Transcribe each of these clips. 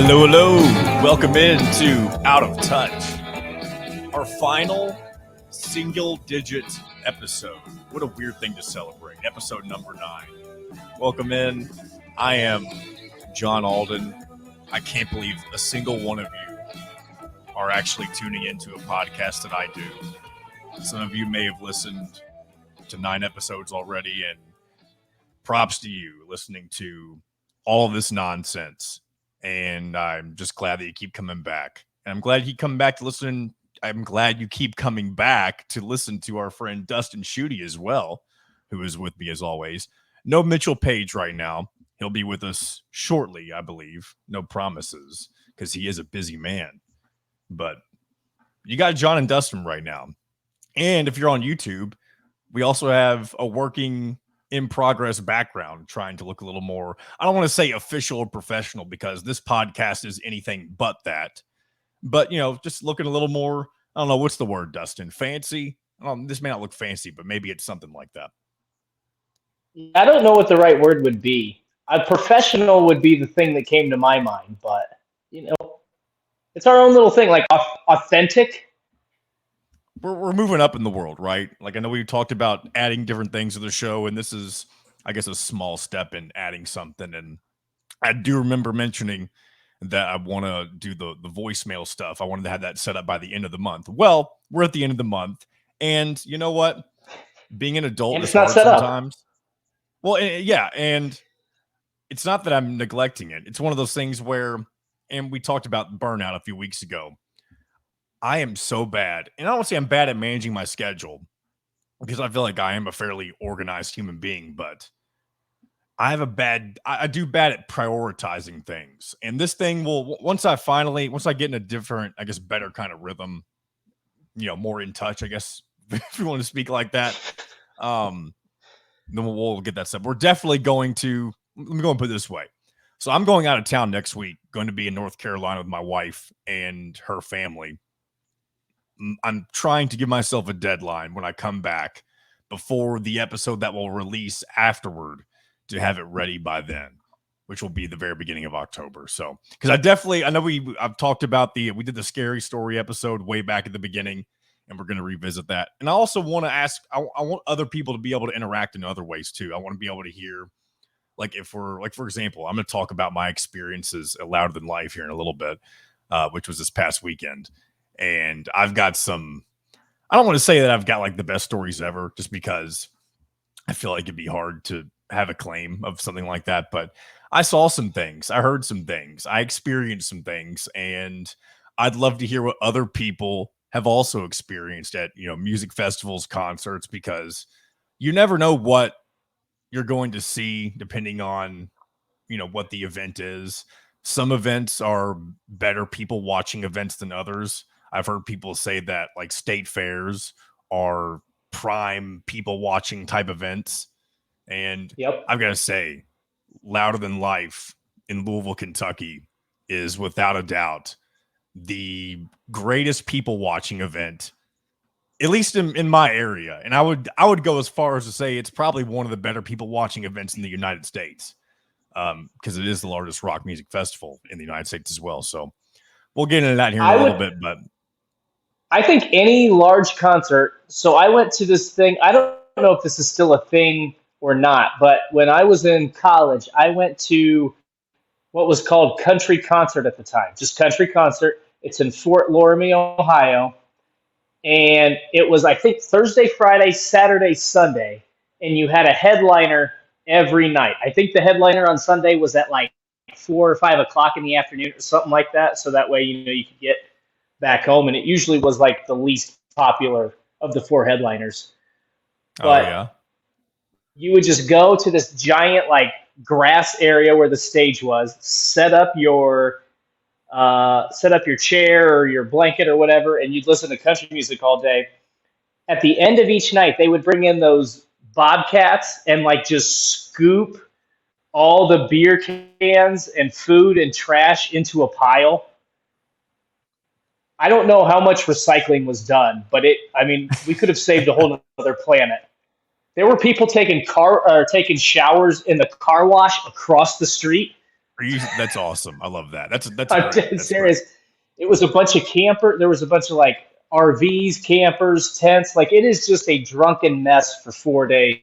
Hello, hello. Welcome into Out of Touch, our final single-digit episode. What a weird thing to celebrate. Episode number 9. Welcome in. I am John Alden. I can't believe a single one of you are actually tuning into a podcast that I do. Some of you may have listened to 9 episodes already, and props to you listening to all of this nonsense. And I'm just glad that you keep coming back. And I'm glad you come back to listen. I'm glad you keep coming back to listen to our friend Dustin Schutte as well, who is with me as always. No Mitchell Page right now. He'll be with us shortly, I believe. No promises, because he is a busy man. But you got John and Dustin right now. And if you're on YouTube, we also have a working in progress background, trying to look a little more, I don't want to say official or professional, because this podcast is anything but that. But, you know, just looking a little more, I don't know, what's the word, Dustin? Fancy? This may not look fancy, but maybe it's something like that. I don't know what the right word would be. A professional would be the thing that came to my mind, but, you know, it's our own little thing, like authentic. We're moving up in the world, right? Like, I know we talked about adding different things to the show, and this is, I guess, a small step in adding something. And I do remember mentioning that I want to do the voicemail stuff. I wanted to have that set up by the end of the month. Well, we're at the end of the month, and you know what? Being an adult is hard sometimes. Well, yeah, and it's not that I'm neglecting it. It's one of those things where, and we talked about burnout a few weeks ago. I am so bad, and I don't say I'm bad at managing my schedule, because I feel like I am a fairly organized human being, but I do bad at prioritizing things. And this thing will, once I get in a different, I guess, better kind of rhythm, you know, more in touch, I guess, if you want to speak like that, then we'll get that stuff. We're definitely going to, let me go and put it this way. So I'm going out of town next week, going to be in North Carolina with my wife and her family. I'm trying to give myself a deadline when I come back before the episode that will release afterward to have it ready by then, which will be the very beginning of October. So, because I know I've talked about we did the scary story episode way back at the beginning, and we're going to revisit that. And I also want to ask, I want other people to be able to interact in other ways too. I want to be able to hear, like, if we're, like, for example, I'm going to talk about my experiences at Louder Than Life here in a little bit, which was this past weekend. And I've got I don't want to say that I've got like the best stories ever, just because I feel like it'd be hard to have a claim of something like that. But I saw some things, I heard some things, I experienced some things, and I'd love to hear what other people have also experienced at, you know, music festivals, concerts, because you never know what you're going to see depending on, you know, what the event is. Some events are better people watching events than others. I've heard people say that, like, state fairs are prime people watching type events. And Yep. I've got to say, Louder Than Life in Louisville, Kentucky is without a doubt the greatest people watching event, at least in my area. And I would go as far as to say it's probably one of the better people watching events in the United States, because it is the largest rock music festival in the United States as well. So we'll get into that here in a little bit, but I think any large concert. So I went to this thing. I don't know if this is still a thing or not, but when I was in college, I went to what was called Country Concert at the time, just Country Concert. It's in Fort Loramie, Ohio. And it was, I think, Thursday, Friday, Saturday, Sunday. And you had a headliner every night. I think the headliner on Sunday was at like 4 or 5 o'clock in the afternoon or something like that. So that way, you know, you could get back home, and it usually was like the least popular of the 4 headliners. But yeah, you would just go to this giant like grass area where the stage was, set up your chair or your blanket or whatever, and you'd listen to country music all day. At the end of each night, they would bring in those bobcats and like just scoop all the beer cans and food and trash into a pile. I don't know how much recycling was done, but we could have saved a whole other planet. There were people taking showers in the car wash across the street. That's awesome. I love that. That's I'm great. dead That's great. serious. It was a bunch of there was a bunch of like RVs, campers, tents. Like it is just a drunken mess for 4 days.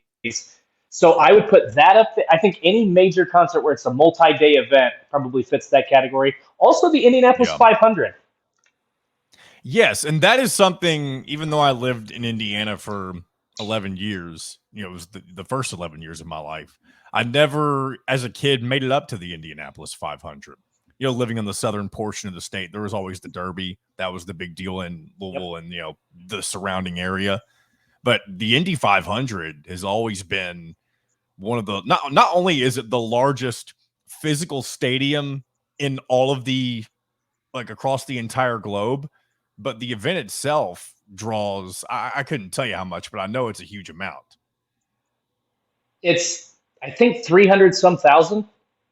So I would put that up there. I think any major concert where it's a multi-day event probably fits that category. Also, the Indianapolis Yeah. 500. Yes, and that is something. Even though I lived in Indiana for 11 years, it was the first 11 years of my life. I never, as a kid, made it up to the Indianapolis 500. Living in the southern portion of the state, there was always the Derby. That was the big deal in Yep. Louisville and the surrounding area. But the Indy 500 has always been one of the not only is it the largest physical stadium in all of the like across the entire globe, but the event itself draws I couldn't tell you how much, but I know it's a huge amount. It's I think 300 some thousand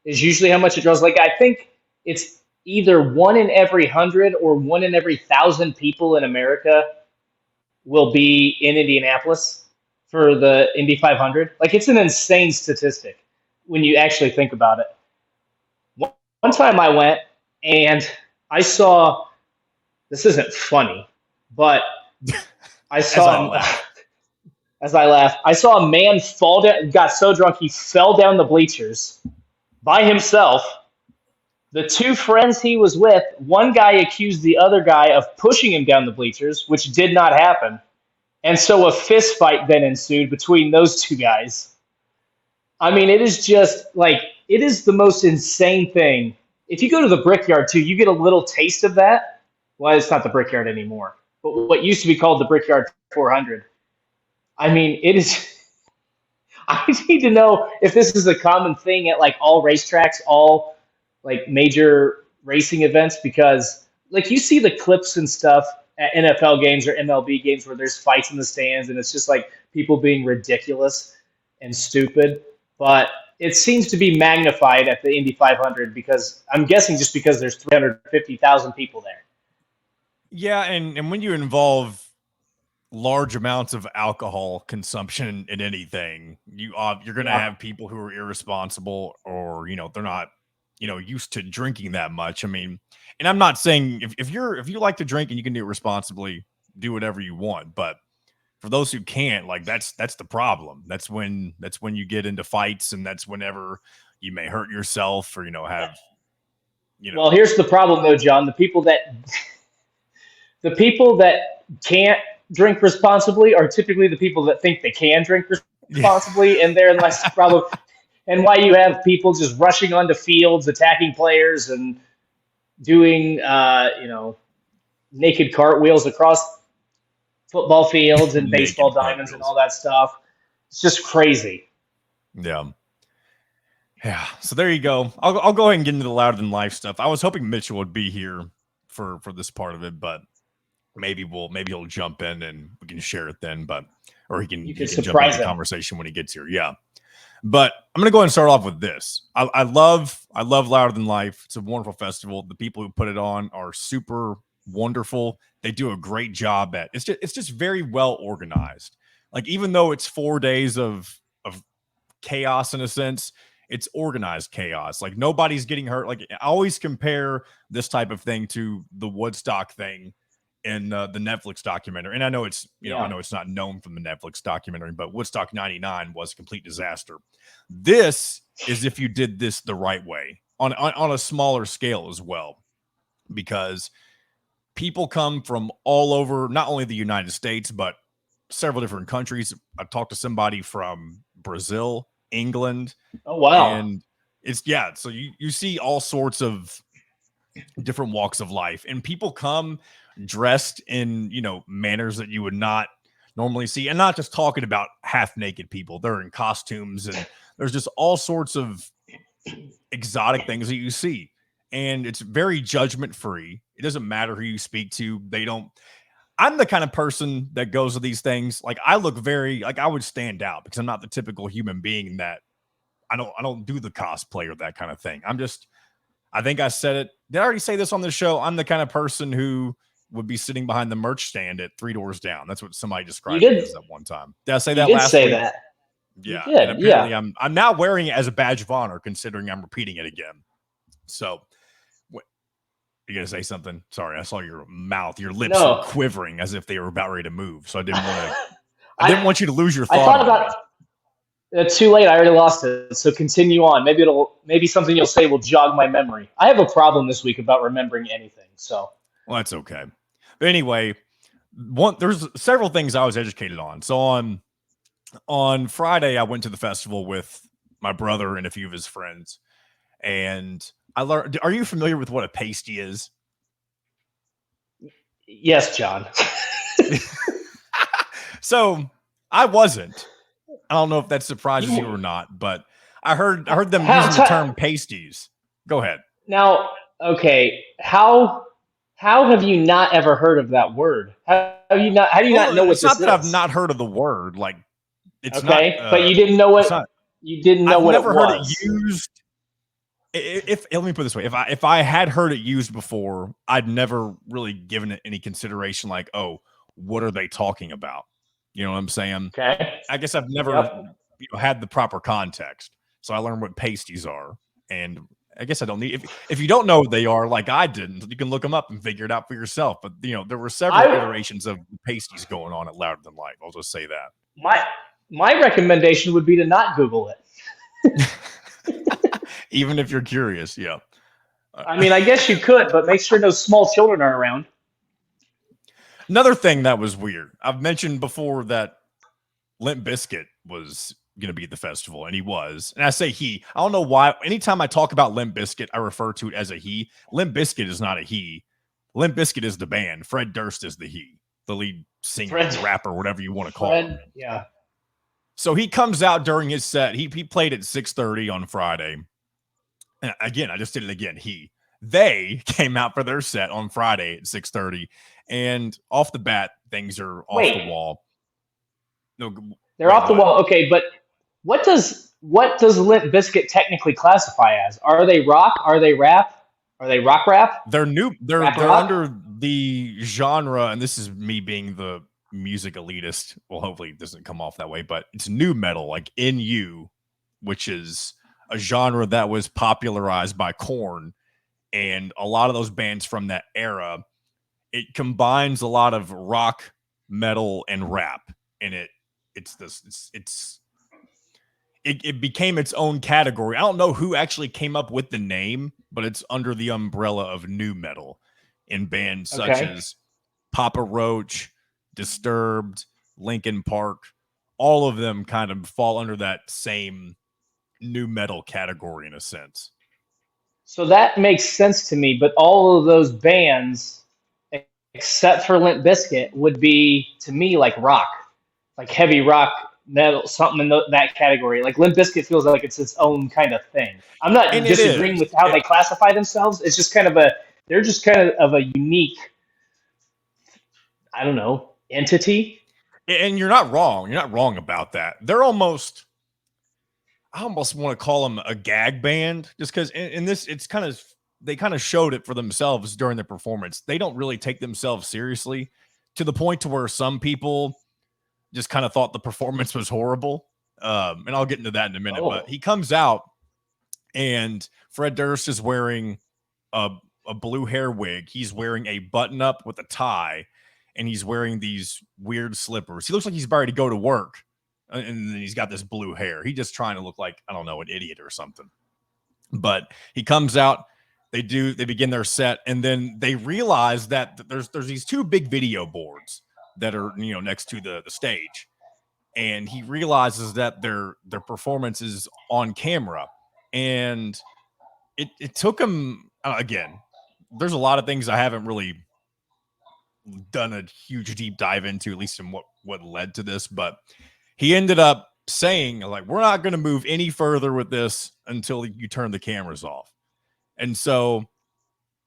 is usually how much it draws. Like I think it's either one in every 100 or one in every 1,000 people in America will be in Indianapolis for the Indy 500. Like it's an insane statistic when you actually think about it. One time I went and I saw this isn't funny, but I As I saw laugh. as I laughed, I saw a man fall down, got so drunk he fell down the bleachers by himself. The two friends he was with, one guy accused the other guy of pushing him down the bleachers, which did not happen. And so a fist fight then ensued between those two guys. I mean, it is just like, it is the most insane thing. If you go to the Brickyard too, you get a little taste of that. Well, it's not the Brickyard anymore, but what used to be called the Brickyard 400. I mean, it is. I need to know if this is a common thing at like all racetracks, all like major racing events, because like you see the clips and stuff at NFL games or MLB games where there's fights in the stands and it's just like people being ridiculous and stupid. But it seems to be magnified at the Indy 500 because I'm guessing just because there's 350,000 people there. Yeah, and when you involve large amounts of alcohol consumption in anything, you're going to Yeah. have people who are irresponsible or they're not used to drinking that much. I mean, and I'm not saying if you like to drink and you can do it responsibly, do whatever you want, but for those who can't, like that's the problem. That's when you get into fights, and that's whenever you may hurt yourself or have you know Well, here's the problem though, John. The people that can't drink responsibly are typically the people that think they can drink yeah. responsibly, and therein lies the problem. And why you have people just rushing onto fields, attacking players, and doing, naked cartwheels across football fields and baseball Naked diamonds and all cartwheels. that stuff. It's just crazy. Yeah. Yeah, so there you go. I'll go ahead and get into the louder than life stuff. I was hoping Mitchell would be here for this part of it, but maybe he'll jump in and we can share it then. But or he can You he could can jump into surprise the them. conversation when he gets here. Yeah, but I'm gonna go ahead and start off with this. I love Louder Than Life. It's a wonderful festival. The people who put it on are super wonderful. They do a great job at it's just very well organized. Like even though it's 4 days of chaos in a sense, it's organized chaos. Like nobody's getting hurt. Like I always compare this type of thing to the Woodstock thing in the Netflix documentary. And I know I Yeah. know it's not known from the Netflix documentary, but Woodstock 99 was a complete disaster. This is if you did this the right way on a smaller scale as well, because people come from all over, not only the United States, but several different countries. I talked to somebody from Brazil, England, Oh, wow. and it's yeah. So you see all sorts of different walks of life, and people come dressed in manners that you would not normally see, and not just talking about half naked people. They're in costumes, and there's just all sorts of exotic things that you see, and it's very judgment free. It doesn't matter who you speak to. They don't. I'm the kind of person that goes to these things. Like I look very like I would stand out because I'm not the typical human being that I don't do the cosplay or that kind of thing. I think I said it. Did I already say this on the show? I'm the kind of person who would be sitting behind the merch stand at Three Doors Down. That's what somebody You described me did as at one time. Did I say you that did last say week? that. You Yeah. And did. Yeah. apparently I'm now wearing it as a badge of honor, considering I'm repeating it again. So, what, you gonna say something? Sorry, I saw your mouth. Your lips were No. quivering as if they were about ready to move. So I didn't want to. I didn't I want you to lose your I thought thought on about me. it's too late. I already lost it. So continue on. Maybe something you'll say will jog my memory. I have a problem this week about remembering anything. So Well, that's okay. But anyway, there's several things I was educated on. So on Friday, I went to the festival with my brother and a few of his friends, and I learned. Are you familiar with what a pasty is? yes, John. So I wasn't. I don't know if that surprises you or You not, but I heard them how using the t- term pasties. Go ahead. now? Okay, how have you not ever heard of that word? How do you Well, not know what it's not this that I've is? not heard of the word. Like it's not. Okay, but you didn't know It's not. what I've it never heard it was. used. If let me put it this way, if I had heard it used before, I'd never really given it any consideration. Like, oh, what are they talking about? You know what I'm saying? Okay. I guess I've never Yep. had the proper context, so I learned what pasties are, and I guess I don't need if you don't know what they are, like I didn't, you can look them up and figure it out for yourself. But there were several I iterations of pasties going on at Louder Than Life. I'll just say my my recommendation would be to not Google it. that, even if you're curious. Yeah. Uh, I mean, I guess you could, but make sure no small children are around. Another thing that was weird. I've mentioned before that Limp Bizkit was going to be at the festival, and he was. And I say he. I don't know why. Anytime I talk about Limp Bizkit, I refer to it as a he. Limp Bizkit is not a he. Limp Bizkit is the band. Fred Durst is the he, the lead singer, Fred, rapper, whatever you want to call him. Fred, yeah. So he comes out during his set. He played at 6:30 on Friday. And again, I just did it again. They came out for their set on Friday at 6:30, and off the bat, things are off the Wait, wall. No, they're wait, off the what? wall. Okay, but what does Limp Bizkit technically classify as? Are they rock? Are they rap? Are they rock rap? They're new. They're Rap they're rock? under the genre, and this is me being the music elitist. Well, hopefully it doesn't come off that way, but it's new metal, like NU, which is a genre that was popularized by Korn, and a lot of those bands from that era. It combines a lot of rock, metal, and rap, and it's this it became its own category. I don't know who actually came up with the name, but it's under the umbrella of new metal in bands such Okay. as Papa Roach, Disturbed, Linkin Park. All of them kind of fall under that same new metal category in a sense. So that makes sense to me, but all of those bands, except for Limp Bizkit, would be to me like rock, like heavy rock, metal, something in that category. Like Limp Bizkit feels like it's its own kind of thing. I'm not And it disagreeing is. with how they classify themselves. It's just kind of they're just kind of a unique, I don't know, entity. And you're not wrong. You're not wrong about that. I almost want to call them a gag band just because in this, they kind of showed it for themselves during their performance. They don't really take themselves seriously to the point to where some people just kind of thought the performance was horrible. And I'll get into that in a minute, but Oh, he comes out and Fred Durst is wearing a, a blue hair wig. He's wearing a button up with a tie, and he's wearing these weird slippers. He looks like he's about to go to work, and then he's got this blue hair. He's just trying to look like, I don't know, an idiot or something. But he comes out. They begin their set, and then they realize that there's these two big video boards that are next to the stage, and he realizes that their performance is on camera, and it took him again. There's a lot of things I haven't really done a huge deep dive into, at least in what led to this, but he ended up saying like, we're not going to move any further with this until you turn the cameras off. And so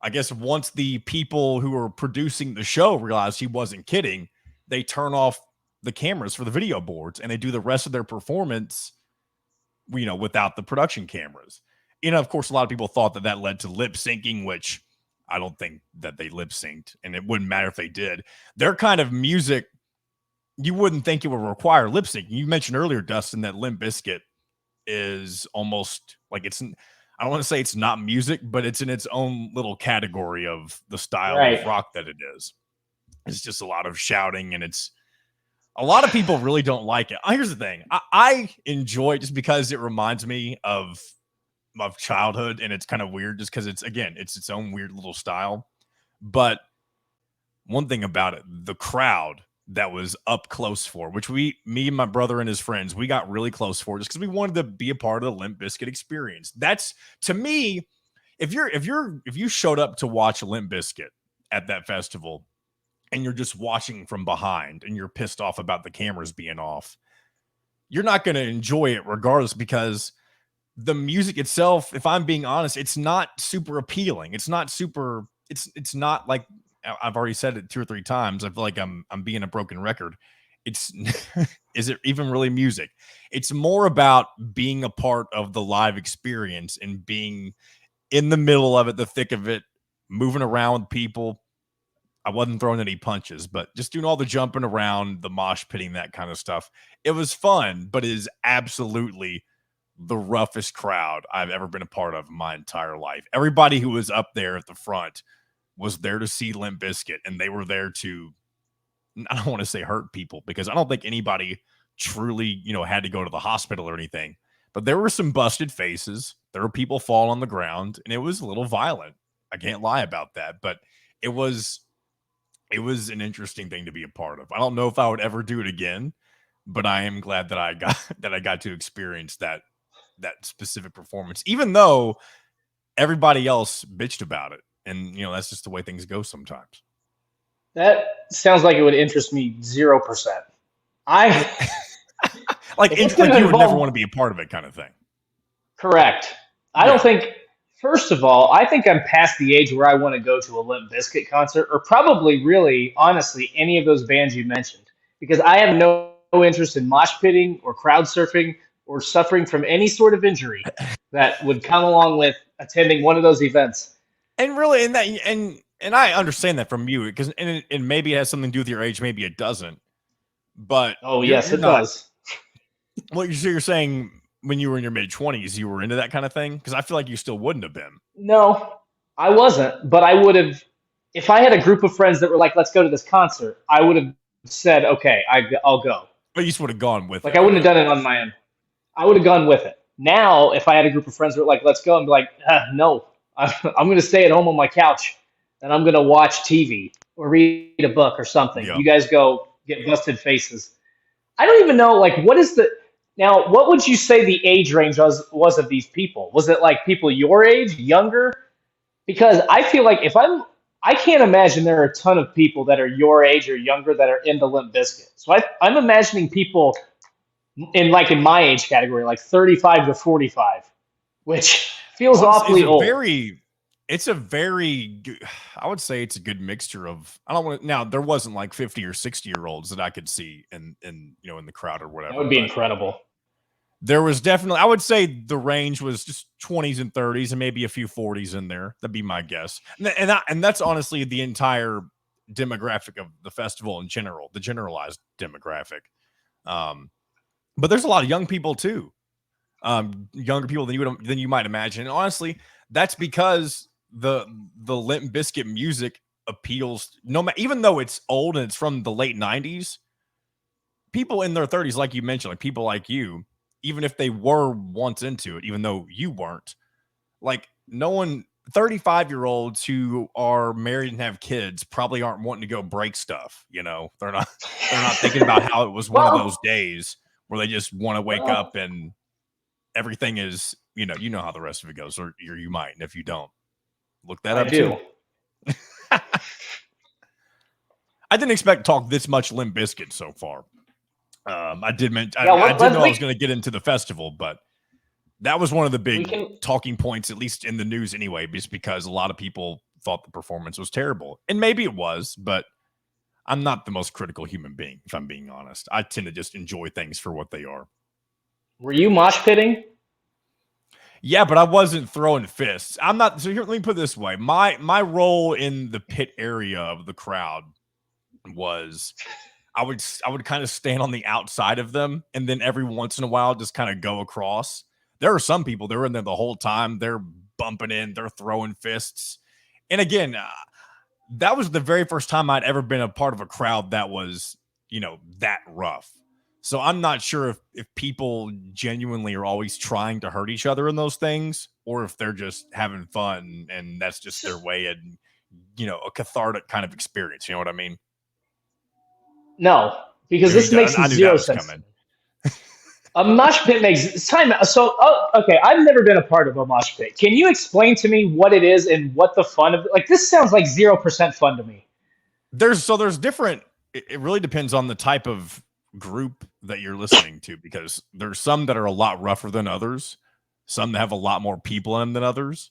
I guess once the people who were producing the show realized he wasn't kidding, they turn off the cameras for the video boards and they do the rest of their performance, without the production cameras. Of course, a lot of people thought that led to lip syncing, which I don't think that they lip synced, and it wouldn't matter if they did. Their kind of music, you wouldn't think it would require lip sync. You mentioned earlier, Dustin, that Limp Bizkit is almost like I don't want to say it's not music, but it's in its own little category of the style of Right. rock that it is. It's just a lot of shouting, and it's a lot of people really don't like it. Here's the thing: I enjoy it just because it reminds me of childhood, and it's kind of weird just because it's its own weird little style. But one thing about it, the crowd that was up close for, which me and my brother and his friends, we got really close for just because we wanted to be a part of the Limp Bizkit experience. That's to me, if you showed up to watch Limp Bizkit at that festival and you're just watching from behind and you're pissed off about the cameras being off, you're not going to enjoy it regardless because the music itself, if I'm being honest, it's not super appealing. It's not super. It's not like I've already said it 2 or 3 times. I feel like I'm being a broken record. It's is it even really music? It's more about being a part of the live experience and being in the middle of it, the thick of it, moving around with people. I wasn't throwing any punches, but just doing all the jumping around, the mosh pitting, that kind of stuff. It was fun, but it is absolutely the roughest crowd I've ever been a part of in my entire life. Everybody who was up there at the front was there to see Limp Bizkit, and they were there to, I don't want to say hurt people because I don't think anybody truly, had to go to the hospital or anything. But there were some busted faces. There were people falling on the ground, and it was a little violent. I can't lie about that, but it was an interesting thing to be a part of. I don't know if I would ever do it again, but I am glad that I got that I got to experience that specific performance, even though everybody else bitched about it. And that's just the way things go sometimes. That sounds like it would interest me 0%. I It, like if it's going like to you would never involve want to be a part of it, kind of thing. correct. I don't Yeah. think. First of all, I think I'm past the age where I want to go to a Limp Bizkit concert, or probably, really, honestly, any of those bands you mentioned, because I have no interest in mosh pitting or crowd surfing or suffering from any sort of injury that would come along with attending one of those events. And really, and I understand that from you because and maybe it has something to do with your age, maybe it doesn't. But Oh, you're yes, you're it not. does. Well, you're saying when you were in your mid-20s, you were into that kind of thing because I feel like you still wouldn't have been. No, I wasn't, but I would have, if I had a group of friends that were like, let's go to this concert, I would have said, okay, I'll go. But you just would have gone with Like, it. I wouldn't Okay. have done it on my own. I would have gone with it. Now, if I had a group of friends that were like, let's go, and be like, no, I'm going to stay at home on my couch and I'm going to watch TV or read a book or something. Yeah. You guys go get busted faces. I don't even know, like, what is the, now, what would you say the age range was of these people? Was it like people your age, younger? Because I feel like I can't imagine there are a ton of people that are your age or younger that are into Limp Bizkit. So I'm imagining people in my age category, like 35 to 45, which feels Honestly, awfully old. it's a very I would say it's a good mixture of I don't want to now there wasn't like 50 or 60-year-olds that I could see in the crowd or That whatever, would be but incredible. there was definitely I would say the range was just 20s and 30s and maybe a few 40s in there. That'd be my guess. And that's honestly the entire demographic of the festival in general, the generalized demographic. Um, but there's a lot of young people too. Younger people than you might imagine. And honestly, that's because the Limp Bizkit music appeals even though it's old and it's from the late 90s, people in their 30s, like you mentioned, like people like you, even if they were once into it, even though you weren't, like no one 35-year-olds who are married and have kids probably aren't wanting to go break stuff, they're not thinking about how it was one of those Well, days where they just want to wake well, up and everything is, you know how the rest of it goes, or you might. And if you don't, look that I up too. do. I didn't expect to talk this much Limp Bizkit so far. I did mention, Yeah, I did let know I was we going to get into the festival, but that was one of the we big can talking points, at least in the news anyway, just because a lot of people thought the performance was terrible. And maybe it was, but I'm not the most critical human being, if I'm being honest. I tend to just enjoy things for what they are. were you mosh pitting? Yeah, but I wasn't throwing fists. I'm not. So here, let me put it this way: my role in the pit area of the crowd was I would kind of stand on the outside of them, and then every once in a while just kind of go across. There are some people, they're in there the whole time. They're bumping in, they're throwing fists. And again, that was the very first time I'd ever been a part of a crowd that was, that rough. So I'm not sure if people genuinely are always trying to hurt each other in those things, or if they're just having fun and that's just their way and, a cathartic kind of experience. You know what I mean? No, because this makes I knew that zero was sense. coming. A mosh pit makes time. So, okay, I've never been a part of a mosh pit. Can you explain to me what it is and what the fun of it? Like, this sounds like 0% fun to me. There's different. It really depends on the type of group that you're listening to, because there's some that are a lot rougher than others, some that have a lot more people in them than others.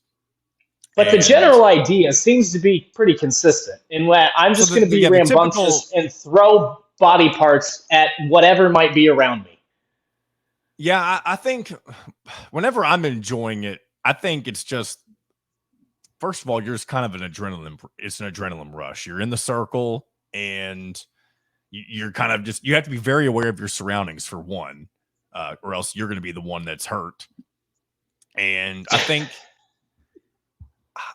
But the And general idea seems to be pretty consistent in that I'm so just going to be the typical, rambunctious and throw body parts at whatever might be around me. yeah, I think whenever I'm enjoying it, I think it's just, first of all, you're just kind of it's an adrenaline rush. You're in the circle and you're kind of just, you have to be very aware of your surroundings for one, or else you're going to be the one that's hurt. And I think,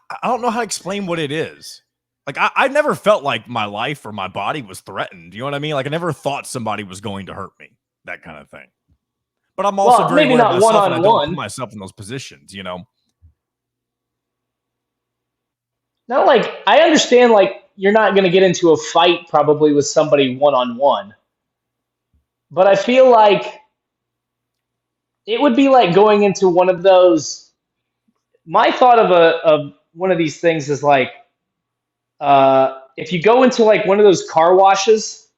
I don't know how to explain what it is. Like, I never felt like my life or my body was threatened. You know what I mean? Like, I never thought somebody was going to hurt me, that kind of thing. But I'm also Well, very maybe aware of not one myself, and I on don't put one. myself in those positions, Not like I understand, like, you're not going to get into a fight probably with somebody one on one. But I feel like it would be like going into one of those. My thought of one of these things is like if you go into like one of those car washes,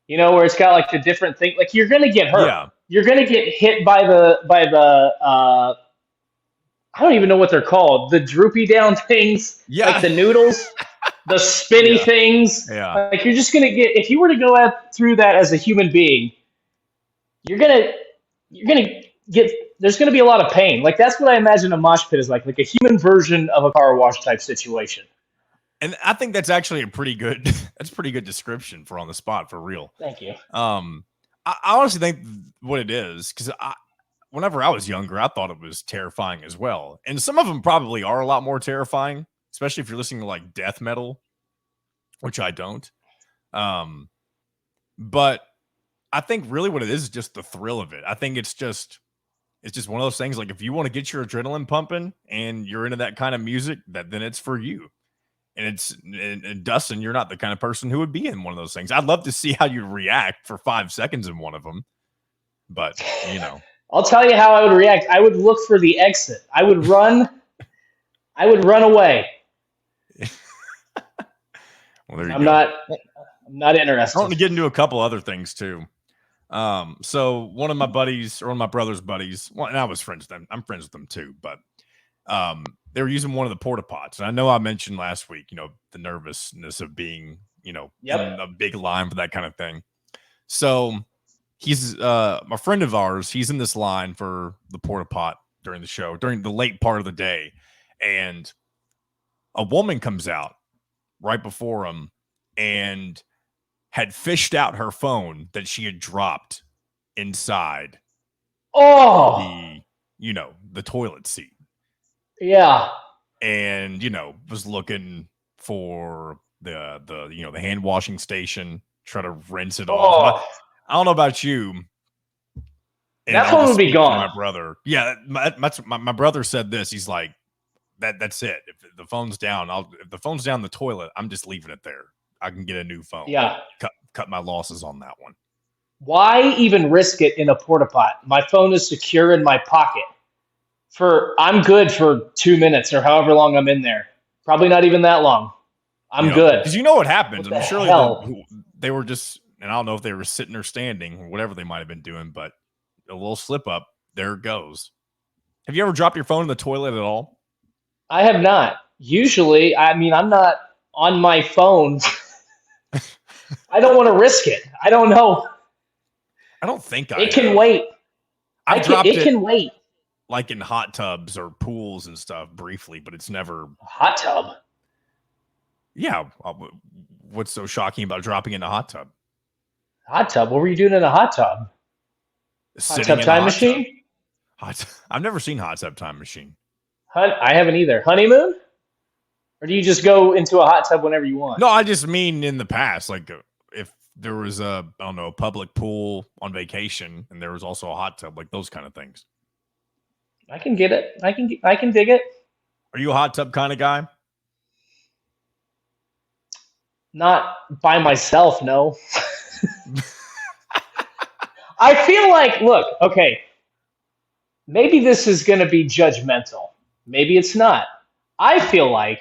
where it's got like the different thing, like you're gonna get hurt. Yeah. You're gonna get hit by the I don't even know what they're called. The droopy down things, like Yeah. the noodles, the spinny Yeah. things. Yeah. Like you're just gonna get, if you were to go through that as a human being, you're gonna you're gonna get, there's gonna be a lot of pain. Like that's what I imagine a mosh pit is like a human version of a car wash type situation. And I think that's actually a pretty good that's a pretty good description for on the spot, for real. Thank you. I honestly think what it is, because whenever I was younger, I thought it was terrifying as well. And some of them probably are a lot more terrifying, especially if you're listening to like death metal, which I don't. But I think really what it is just the thrill of it. I think it's just one of those things, like if you want to get your adrenaline pumping and you're into that kind of music, then it's for you. And Dustin, you're not the kind of person who would be in one of those things. I'd love to see how you react for 5 seconds in one of them, but I'll tell you how I would react. I would look for the exit. I would run. I would run away. Well, there you I'm go. not I interested. want to get into a couple other things too. So one of my buddies, or one of my brother's buddies, well, and I was friends with them. I'm friends with them too, but they were using one of the porta pots. And I know I mentioned last week, the nervousness of being, in a big line for that kind of thing. So he's a friend of ours. He's in this line for the porta pot during the show, during the late part of the day. And a woman comes out right before him and had fished out her phone that she had dropped inside the toilet seat. Yeah. And, was looking for the hand washing station, try to rinse it off. I don't know about you. That phone would be gone. My brother. Yeah. My brother said this. He's like, that's it. If the phone's down, if the phone's down the toilet, I'm just leaving it there. I can get a new phone. Yeah. Cut my losses on that one. Why even risk it in a porta pot? My phone is secure in my pocket. I'm good for 2 minutes or however long I'm in there. Probably not even that long. I'm good. Because you know what happens. What I'm sure they were just, and I don't know if they were sitting or standing or whatever they might have been doing, but a little slip up, there it goes. Have you ever dropped your phone in the toilet at all? I have not. Usually, I'm not on my phone. I don't want to risk it. I don't know. I don't think it can wait. It can wait. Like in hot tubs or pools and stuff briefly, but it's never a hot tub. Yeah. What's so shocking about dropping in a hot tub? Hot tub? What were you doing in a hot tub? Hot tub time machine? I've never seen Hot Tub Time Machine. I haven't either. Honeymoon? Or do you just go into a hot tub whenever you want? No, I just mean in the past, like if there was a I don't know a public pool on vacation and there was also a hot tub, like those kind of things. I can get it. I can dig it. Are you a hot tub kind of guy? Not by myself, no. I feel like, look, okay, maybe this is going to be judgmental. Maybe it's not. I feel like,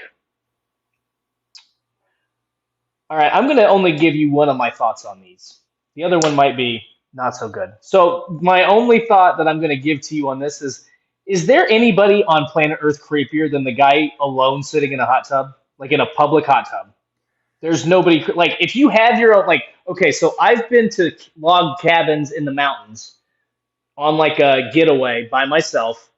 all right, I'm going to only give you one of my thoughts on these. The other one might be not so good. So, my only thought that I'm going to give to you on this is there anybody on planet Earth creepier than the guy alone sitting in a hot tub? Like in a public hot tub? There's nobody, like, if you have your own, like, okay, so I've been to log cabins in the mountains on like a getaway by myself.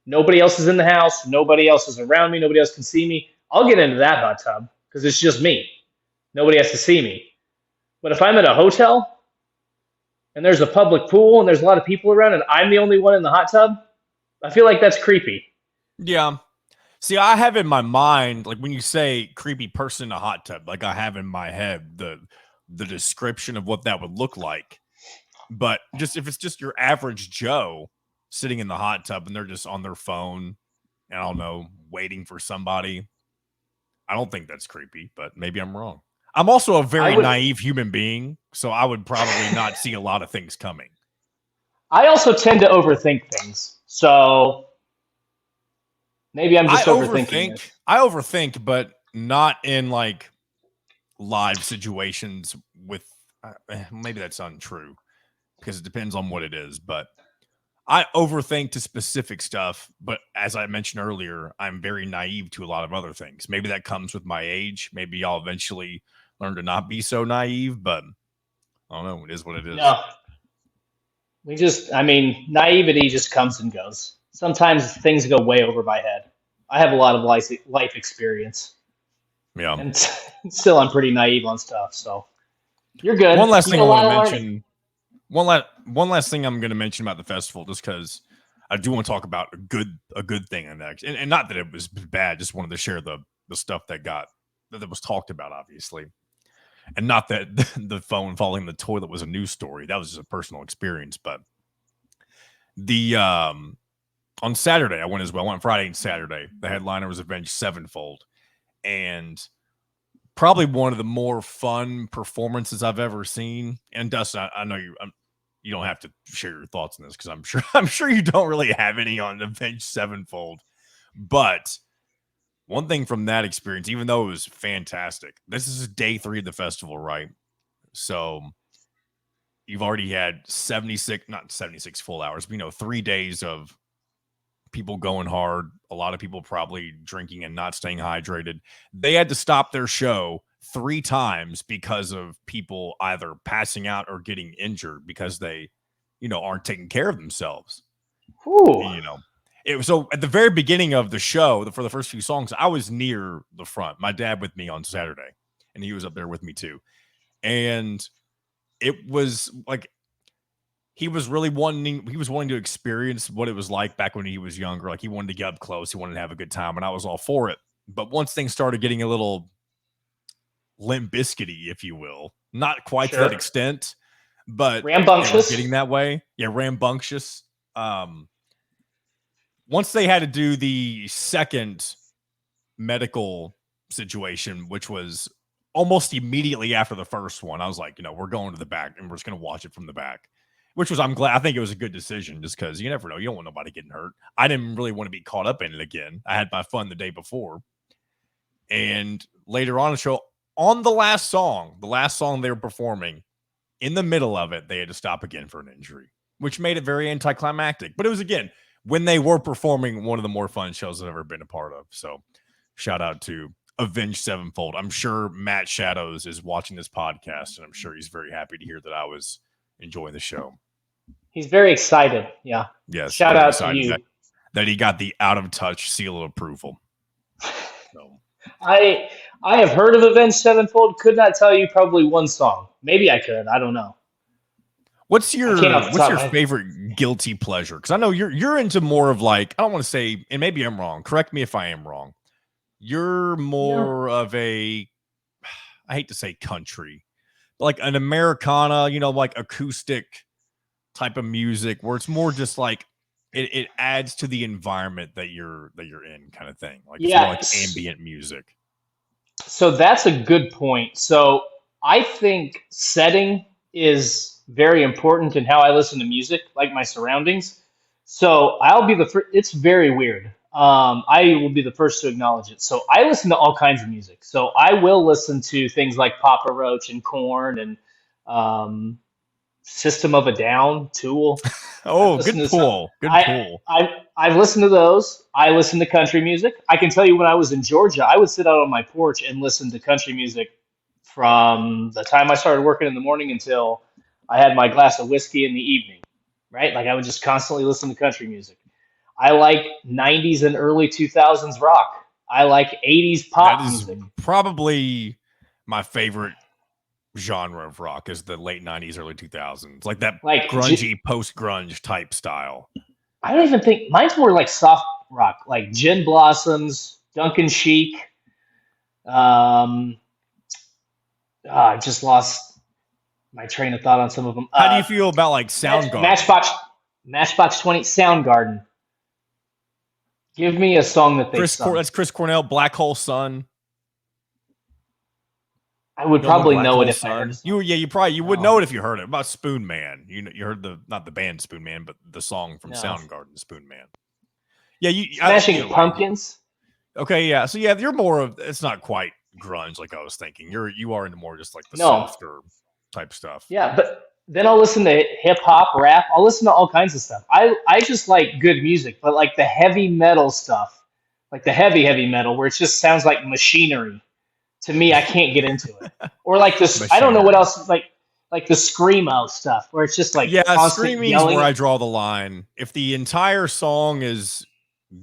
Nobody else is in the house. Nobody else is around me. Nobody else can see me. I'll get into that hot tub because it's just me. Nobody has to see me. But if I'm at a hotel and there's a public pool and there's a lot of people around and I'm the only one in the hot tub, I feel like that's creepy. Yeah. See, I have in my mind, like when you say creepy person in a hot tub, like I have in my head the description of what that would look like. But just if it's just your average Joe sitting in the hot tub and they're just on their phone, I don't know, waiting for somebody, I don't think that's creepy, but maybe I'm wrong. I'm also a very naive human being, so I would probably not see a lot of things coming. I also tend to overthink things. So maybe I'm just overthinking this. I overthink, but not in like live situations with maybe that's untrue because it depends on what it is, but I overthink to specific stuff, but as I mentioned earlier, I'm very naive to a lot of other things. Maybe that comes with my age. Maybe I'll eventually learn to not be so naive, but I don't know. It is what it is. No, I mean, naivety just comes and goes. Sometimes things go way over my head. I have a lot of life experience. Yeah. And still, I'm pretty naive on stuff. So you're good. One last thing I want to mention. One last thing I'm going to mention about the festival, just because I do want to talk about a good thing in that, and not that it was bad. Just wanted to share the stuff that was talked about, obviously, and not that the phone falling in the toilet was a news story. That was just a personal experience. But the on Saturday I went as well. I went Friday and Saturday. The headliner was Avenged Sevenfold, and probably one of the more fun performances I've ever seen. And Dustin, I know you don't have to share your thoughts on this because I'm sure you don't really have any on Avenged Sevenfold. But one thing from that experience, even though it was fantastic, this is day 3 of the festival, right? So you've already had not 76 full hours, but 3 days of people going hard, a lot of people probably drinking and not staying hydrated. They had to stop their show 3 times because of people either passing out or getting injured because they, aren't taking care of themselves. Ooh. It was so at the very beginning of the show, for the first few songs, I was near the front. My dad with me on Saturday, and he was up there with me too. And it was like he was wanting to experience what it was like back when he was younger. Like he wanted to get up close. He wanted to have a good time, and I was all for it. But once things started getting a little Limp Bizkit-y, if you will, not quite to that extent, but rambunctious, getting that way. Yeah, rambunctious. Once they had to do the second medical situation, which was almost immediately after the first one, I was like, we're going to the back and we're just going to watch it from the back, which was, I think it was a good decision just because you never know. You don't want nobody getting hurt. I didn't really want to be caught up in it again. I had my fun the day before. And later on in the show, on the last song they were performing, in the middle of it, they had to stop again for an injury, which made it very anticlimactic. But it was, again, when they were performing, one of the more fun shows I've ever been a part of. So shout out to Avenged Sevenfold. I'm sure Matt Shadows is watching this podcast, and I'm sure he's very happy to hear that I was enjoying the show. He's very excited. Yeah. Yes. Shout out to you. That he got the out of touch seal of approval. So. I have heard of Avenged Sevenfold. Could not tell you probably one song. Maybe I could. I don't know. What's your favorite guilty pleasure? Because I know you're into more of like, I don't want to say, and maybe I'm wrong. Correct me if I am wrong. You're Yeah. more of a, I hate to say country, but like an Americana, like acoustic type of music where it's more just like it adds to the environment that you're in, kind of thing. Like it's more Yeah. like ambient music. So that's a good point. So I think setting is very important in how I listen to music, like my surroundings. So I'll be the first. It's very weird. I will be the first to acknowledge it. So I listen to all kinds of music. So I will listen to things like Papa Roach and Corn and um, System of a Down, Tool. I've Oh, listened good to some. pull. Good I pull. I've listened to those. I listen to country music. I can tell you when I was in Georgia, I would sit out on my porch and listen to country music from the time I started working in the morning until I had my glass of whiskey in the evening. Right? Like I would just constantly listen to country music. I like 90s and early 2000s rock. I like 80s That pop is music. probably my favorite genre of rock is the late 90s, early 2000s. Like that Like grungy post grunge type style. I don't even think mine's more like soft rock, like Gin Blossoms, Duncan Sheik. Um, I just lost my train of thought on some of them. How do you feel about like Soundgarden? Matchbox 20, Soundgarden. Give me a song that they've sung. That's Chris Cornell, Black Hole Sun. I would You don't know probably Black know it Hole if I heard a Sun? song. You would know No, it if you heard it. About Spoon Man. You heard not the band Spoon Man, but the song from no. Soundgarden, Spoon Man. Yeah, I think Smashing you're right. Pumpkins. Okay, yeah. So yeah, you're more of, it's not quite grunge like I was thinking. You are into more just like the No, softer type stuff. yeah, but then I'll listen to hip hop, rap. I'll listen to all kinds of stuff. I just like good music, but like the heavy metal stuff, like the heavy metal, where it just sounds like machinery. To me, I can't get into it. Or like this, I don't know what Machinery. else, like the screamo stuff, where it's just like Yeah, constant screaming's where yelling. I draw the line. If the entire song is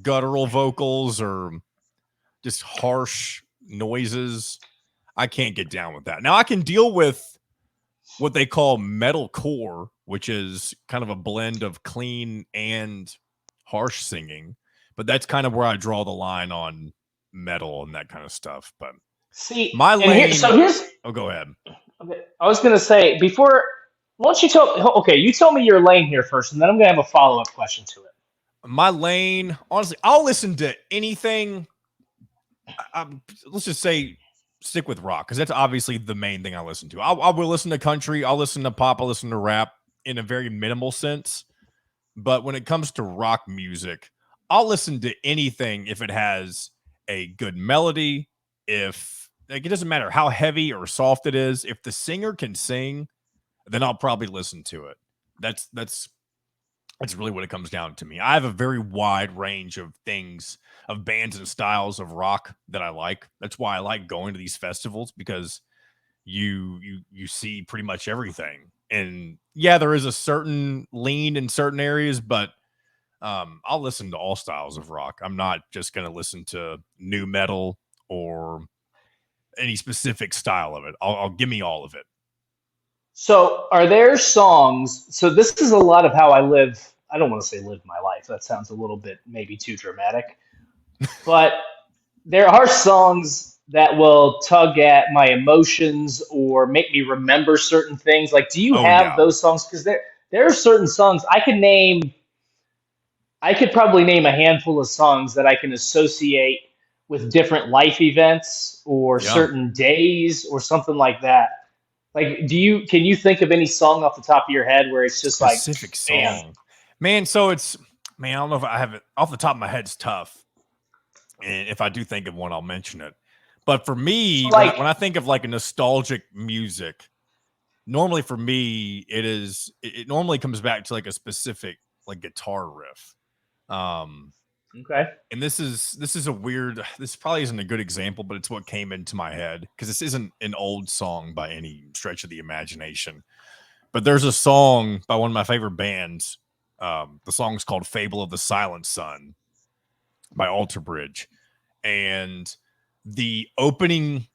guttural vocals or just harsh noises, I can't get down with that. Now I can deal with what they call metalcore, which is kind of a blend of clean and harsh singing. But that's kind of where I draw the line on metal and that kind of stuff. But See, my and here, lane, so here's, oh, go ahead. okay, I was gonna say before. Why don't you tell? Okay, you tell me your lane here first, and then I'm gonna have a follow up question to it. My lane, honestly, I'll listen to anything. Let's just say stick with rock because that's obviously the main thing I listen to. I will listen to country, I'll listen to pop, I'll listen to rap in a very minimal sense. But when it comes to rock music, I'll listen to anything if it has a good melody. If like it doesn't matter how heavy or soft it is, if the singer can sing, then I'll probably listen to it. That's really what it comes down to me. I have a very wide range of things, of bands and styles of rock that I like. That's why I like going to these festivals because you see pretty much everything. And yeah, there is a certain lean in certain areas, but I'll listen to all styles of rock. I'm not just going to listen to new metal or any specific style of it. I'll give me all of it. So, are there songs? So, this is a lot of how I live. I don't want to say live my life. That sounds a little bit maybe too dramatic. But there are songs that will tug at my emotions or make me remember certain things. Like, do you Oh have yeah, those songs? Because there are certain songs I can name. I could probably name a handful of songs that I can associate with different life events or yeah. certain days or something like that. Like, can you think of any song off the top of your head where it's just like, Specific bam? song, man. So it's man. I don't know if I have it off the top of my head. It's tough. And if I do think of one, I'll mention it. But for So me, like, when I think of like a nostalgic music, normally for me, it normally comes back to like a specific like guitar riff. Um, okay, and this is a weird. This probably isn't a good example, but it's what came into my head because this isn't an old song by any stretch of the imagination. But there's a song by one of my favorite bands. The song's called "Fable of the Silent Sun" by Alter Bridge, and the opening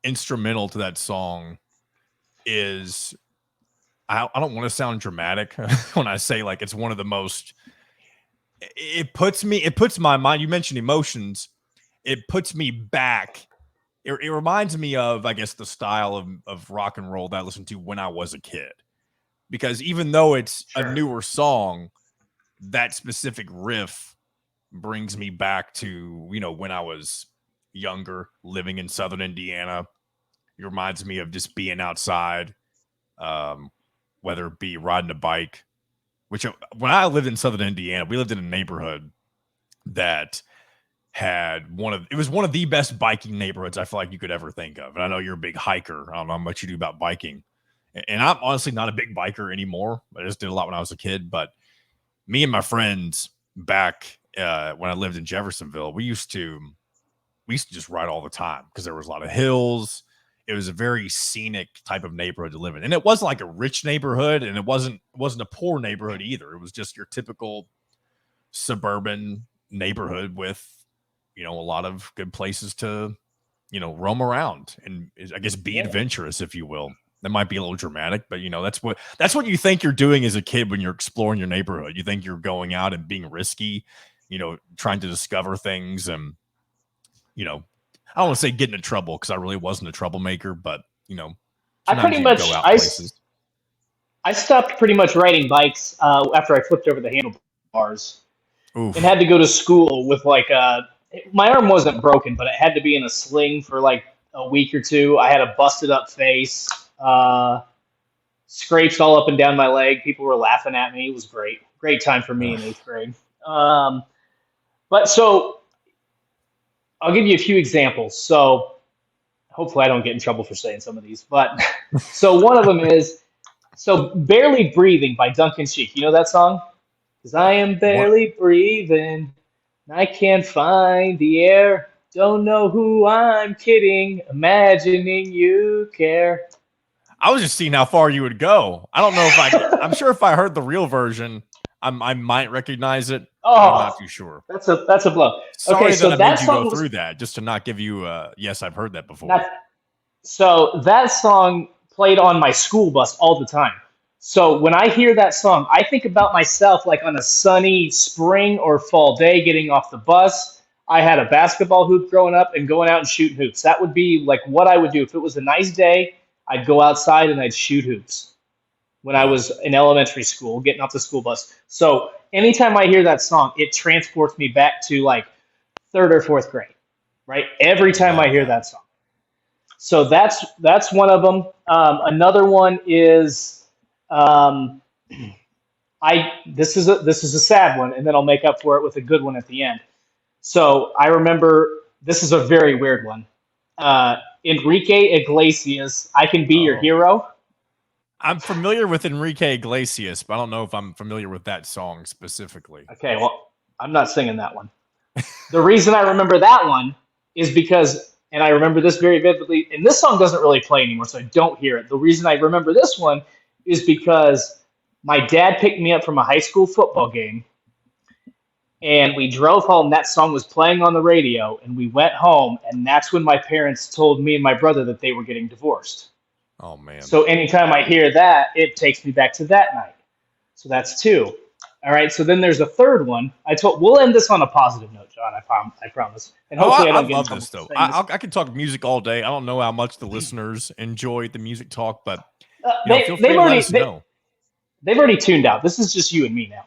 instrumental to that song is I don't want to sound dramatic when I say like it's one of the most. It puts my mind. You mentioned emotions. It puts me back. It reminds me of, I guess, the style of rock and roll that I listened to when I was a kid. Because even though it's a Sure. newer song, that specific riff brings me back to, when I was younger, living in Southern Indiana. It reminds me of just being outside, um, whether it be riding a bike, which when I lived in Southern Indiana, we lived in a neighborhood that it was one of the best biking neighborhoods I feel like you could ever think of. And I know you're a big hiker. I don't know how much you do about biking. And I'm honestly not a big biker anymore. I just did a lot when I was a kid. But me and my friends back when I lived in Jeffersonville, we used to just ride all the time because there was a lot of hills. It was a very scenic type of neighborhood to live in. And it wasn't like a rich neighborhood, and it wasn't a poor neighborhood either. It was just your typical suburban neighborhood with, a lot of good places to, roam around and, I guess, be Yeah. adventurous, if you will. That might be a little dramatic, but that's what you think you're doing as a kid when you're exploring your neighborhood. You think you're going out and being risky, trying to discover things and, I don't want to say get into trouble because I really wasn't a troublemaker, but I sometimes pretty you go much out places. I stopped pretty much riding bikes after I flipped over the handlebars and Oof. had to go to school with like my arm wasn't broken, but it had to be in a sling for like a week or two. I had a busted up face, scrapes all up and down my leg. People were laughing at me. It was great, great time for me in Ugh. eighth grade. Um, but so I'll give you a few examples. So hopefully I don't get in trouble for saying some of these, but so one of them is "Barely Breathing" by Duncan Sheik. You know that song? Because I am What? barely breathing, I can't find the air. Don't know who I'm kidding, imagining you care. I was just seeing how far you would go. I don't know if I'm sure if I heard the real version, I might recognize it, but I'm not Oh, too sure. that's a blow. Okay, Sorry that so I that made you go song was through that just to not give you yes, I've heard that before. not so that song played on my school bus all the time. So when I hear that song, I think about myself like on a sunny spring or fall day getting off the bus. I had a basketball hoop growing up and going out and shooting hoops. That would be like what I would do. If it was a nice day, I'd go outside and I'd shoot hoops when I Wow. was in elementary school, getting off the school bus. So anytime I hear that song, it transports me back to like third or fourth grade, right? Every I time I love hear that. that song. So that's one of them. Another one is um, I this is a sad one, and then I'll make up for it with a good one at the end. So I remember this is a very weird one. Enrique Iglesias, "I Can Be Your Oh. Hero." I'm familiar with Enrique Iglesias, but I don't know if I'm familiar with that song specifically. Okay, well, I'm not singing that one. The reason I remember that one is because, and I remember this very vividly, and this song doesn't really play anymore, so I don't hear it. The reason I remember this one is because my dad picked me up from a high school football game, and we drove home. That song was playing on the radio, and we went home, and that's when my parents told me and my brother that they were getting divorced. Oh man. So anytime I hear that, it takes me back to that night. So that's two. All right. So then there's a third one. We'll end this on a positive note, John. I promise. And Oh, hopefully I I don't get in love trouble this for though. saying this. I can talk music all day. I don't know how much the listeners enjoy the music talk, but Uh, feel they free they've to let already us know. they've already tuned out. This is just you and me now.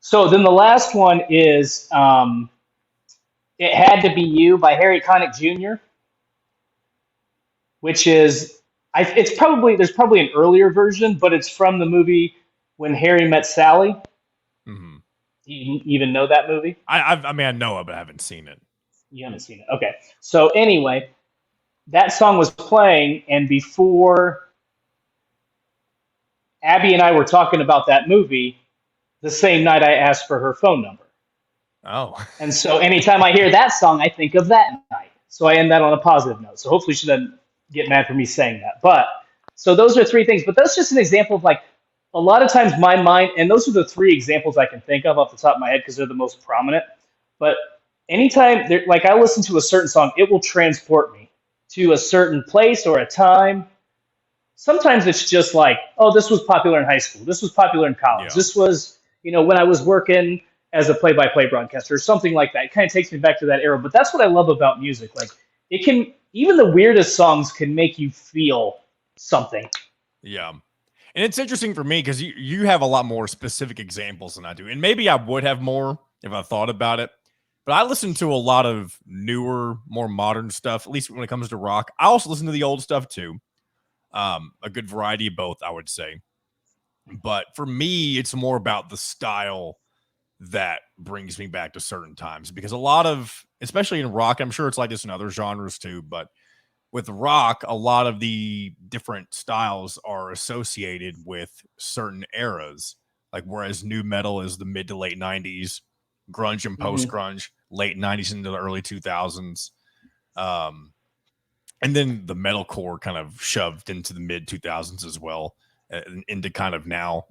So then the last one is "It Had to Be You" by Harry Connick Jr., which is it's probably there's probably an earlier version, but it's from the movie When Harry Met Sally. Hmm. Do you even know that movie? I mean, I know it, but I haven't seen it. You haven't seen it. Okay. So anyway, that song was playing, and before Abby and I were talking about that movie, the same night I asked for her phone number. Oh, And so anytime I hear that song, I think of that night. So I end that on a positive note. So hopefully she doesn't get mad for me saying that. But so those are three things. But that's just an example of like a lot of times my mind, and those are the three examples I can think of off the top of my head because they're the most prominent. But anytime, like I listen to a certain song, it will transport me to a certain place or a time. sometimes it's just like, oh, this was popular in high school. This was popular in college. Yeah. This was, when I was working as a play-by-play broadcaster or something like that. It kind of takes me back to that era. But that's what I love about music. Like it can, even the weirdest songs can make you feel something. Yeah. And it's interesting for me because you have a lot more specific examples than I do. And maybe I would have more if I thought about it. But I listen to a lot of newer, more modern stuff, at least when it comes to rock. I also listen to the old stuff too. A good variety of both, I would say. But for me, it's more about the style that brings me back to certain times because a lot of, especially in rock, I'm sure it's like this in other genres too, but with rock, a lot of the different styles are associated with certain eras. Like whereas new metal is the mid to late 90s, grunge and post Hmm. grunge, late 90s into the early 2000s. Um, and then the metalcore kind of shoved into the mid 2000s as well, into kind of now.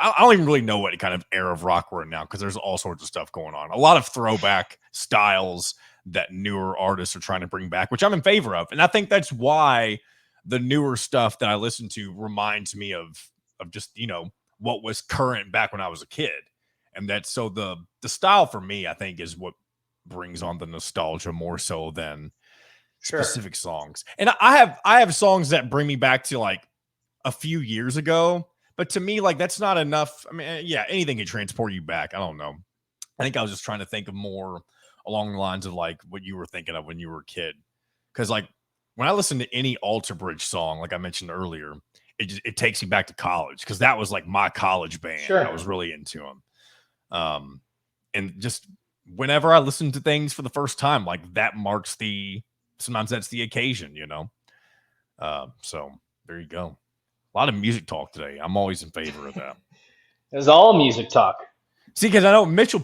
I don't even really know what kind of era of rock we're in now because there's all sorts of stuff going on. A lot of throwback styles that newer artists are trying to bring back, which I'm in favor of. And I think that's why the newer stuff that I listen to reminds me of just, what was current back when I was a kid. And that's so the style for me, I think, is what brings on the nostalgia more so than Sure. specific songs. And I have songs that bring me back to like a few years ago, but to me, like that's not enough. I mean, yeah, anything can transport you back. I don't know. I think I was just trying to think of more along the lines of like what you were thinking of when you were a kid. Because like when I listen to any Alter Bridge song, like I mentioned earlier, it takes me back to college because that was like my college band. I was Sure. really into them. Um, and just whenever I listen to things for the first time, like that marks the sometimes that's the occasion. So there you go. A lot of music talk today. I'm always in favor of that. It was all music talk. See, because I know Mitchell,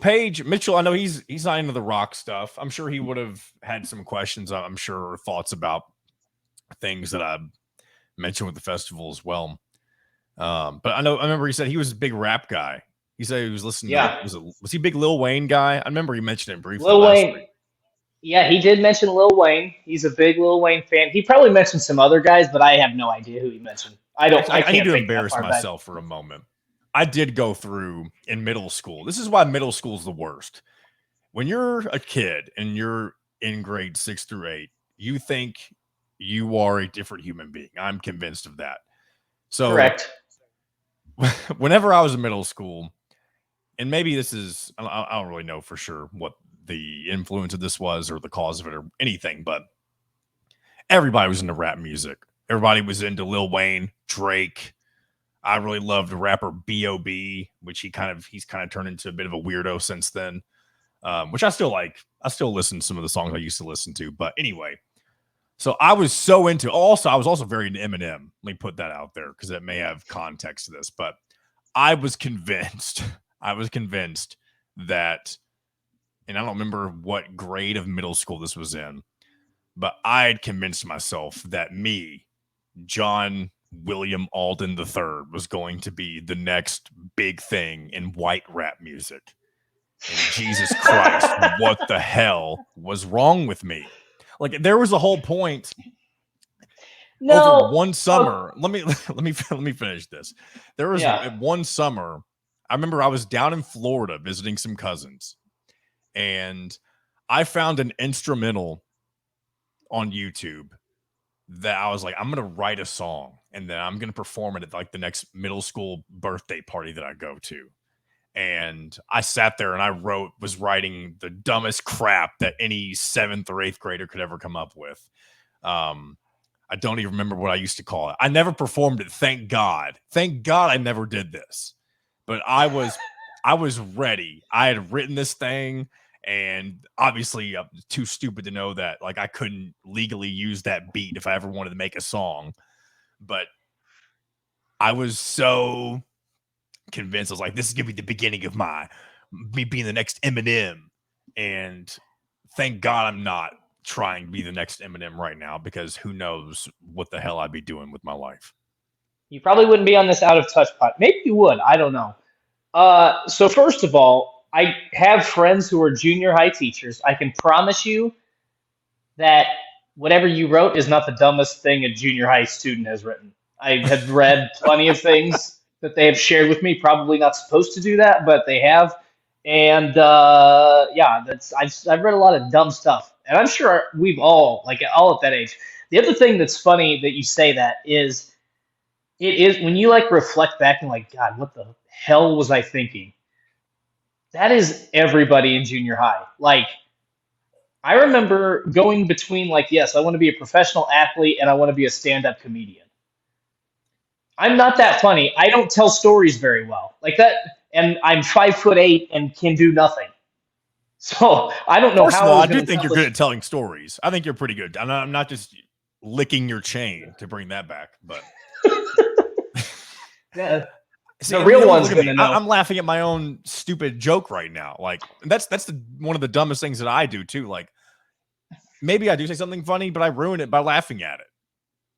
I know he's not into the rock stuff. I'm sure he would have had some questions, I'm sure, or thoughts about things that I mentioned with the festival as well. But I remember he said he was a big rap guy. He said he was listening to Yeah. was he a big Lil Wayne guy? I remember he mentioned it briefly Lil last week. Wayne. Yeah, he did mention Lil Wayne. He's a big Lil Wayne fan. He probably mentioned some other guys, but I have no idea who he mentioned. I don't. Actually, I I need can't to think that embarrass far back. myself for a moment. I did go through in middle school. This is why middle school is the worst. When you're a kid and you're in grade 6 through 8, you think you are a different human being. I'm convinced of that. So Correct. whenever I was in middle school, and maybe this is, I don't really know for sure what the influence of this was or the cause of it or anything, but everybody was into rap music. Everybody was into Lil Wayne, Drake. I really loved the rapper B.O.B., which he's kind of turned into a bit of a weirdo since then, which I still like. I still listen to some of the songs I used to listen to. But anyway, so I was so into, also, I was also very into Eminem. Let me put that out there because it may have context to this. But I was convinced, I was convinced that, and I don't remember what grade of middle school this was in, but I had convinced myself that me, John William Alden III, was going to be the next big thing in white rap music. And Jesus Christ, what the hell was wrong with me? Like there was a whole point over No. one Oh, summer. Let me finish this. There was yeah. one summer. I remember I was down in Florida visiting some cousins, and I found an instrumental on YouTube that I was like, I'm gonna write a song and then I'm gonna perform it at like the next middle school birthday party that I go to. And I sat there and was writing the dumbest crap that any seventh or eighth grader could ever come up with. Um, I don't even remember what I used to call it. I never performed it. Thank God. Thank God I never did this. But I was ready. I had written this thing, and obviously I'm too stupid to know that like I couldn't legally use that beat if I ever wanted to make a song. But I was so convinced. I was like, this is gonna be the beginning of me being the next Eminem. And thank God I'm not trying to be the next Eminem right now because who knows what the hell I'd be doing with my life. You probably wouldn't be on this out of touch pod. Maybe you would. I don't know. So first of all, I have friends who are junior high teachers. I can promise you that whatever you wrote is not the dumbest thing a junior high student has written. I have read plenty of things that they have shared with me. Probably not supposed to do that, but they have. And yeah, I've read a lot of dumb stuff, and I'm sure we've all at that age. The other thing that's funny that you say that is it is when you like reflect back and like, God, what the hell was I thinking? That is everybody in junior high. Like I remember going between like, yes, I want to be a professional athlete and I want to be a stand-up comedian. I'm not that funny. I don't tell stories very well. Like that, and I'm 5'8" and can do nothing. So I don't know First of how I all, I was do going to think tell you're good this. at telling stories. I think you're pretty good. I'm not just licking your chain to bring that back, but Yeah, see, the I mean, real one's look at going me. to know. I'm laughing at my own stupid joke right now. Like that's one of the dumbest things that I do too. Like maybe I do say something funny, but I ruin it by laughing at it.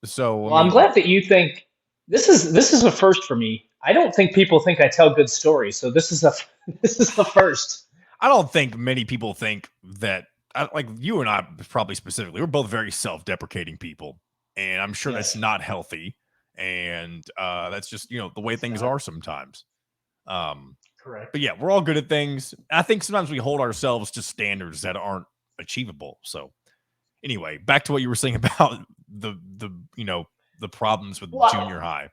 So I Well, I'm mean, glad that you think this is a first for me. I don't think people think I tell good stories, so this is a this is the first. I don't think many people think that. Like you and I, probably specifically, we're both very self-deprecating people, and I'm sure that's Yes, not healthy. And that's just the way it's things not are sometimes. But correct. yeah, we're all good at things. I think sometimes we hold ourselves to standards that aren't achievable. So anyway, back to what you were saying about the problems with Well, junior high.